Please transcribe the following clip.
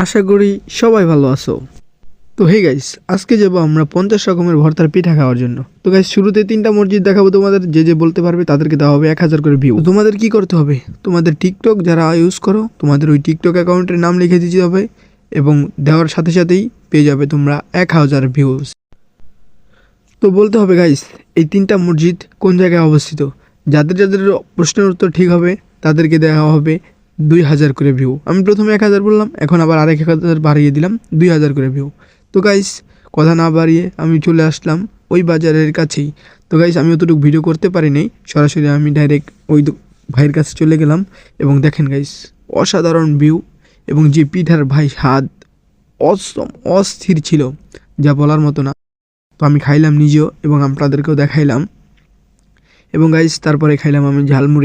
আশা করি সবাই ভালো আছো। তো হে গাইস, আজকে যাবো আমরা 50 রকমের ভর্তার পিঠা খাওয়ার জন্য। তো গাইস, শুরুতে 3টা মসজিদ দেখাবো তোমাদের। যে বলতে পারবে তাদেরকে দেওয়া হবে 1000 করে ভিউ। তোমাদের কি করতে হবে, তোমাদের টিকটক যারা ইউজ করো তোমাদের ওই টিকটক অ্যাকাউন্টের নাম লিখে দিতে হবে এবং দেওয়ার সাথে সাথেই পেয়ে যাবে তোমরা 1000 ভিউজ। তো বলতে হবে গাইস, এই 3টা মসজিদ কোন জায়গায় অবস্থিত। যাদের যাদের প্রশ্নের উত্তর ঠিক হবে তাদেরকে দেওয়া হবে 2000 করে ভিউ। আমি প্রথমে 1000 বললাম, এখন আবার আরেক 1000 বাড়িয়ে দিলাম, 2000 করে ভিউ। তো গাইস, কথা না বাড়িয়ে আমি চলে আসলাম ওই বাজারের কাছেই। তো গাইস, আমি অতটুকু ভিডিও করতে পারিনি, সরাসরি আমি ডাইরেক্ট ওই ভাইয়ের কাছে চলে গেলাম। এবং দেখেন গাইস, অসাধারণ ভিউ এবং যে পিঠার ভাই স্বাদ অস্থির ছিল, যা বলার মতো না। তো আমি খাইলাম নিজেও এবং আপনাদেরকেও দেখাইলাম। এবং গাইস, তারপরে খাইলাম আমি ঝালমুড়ি।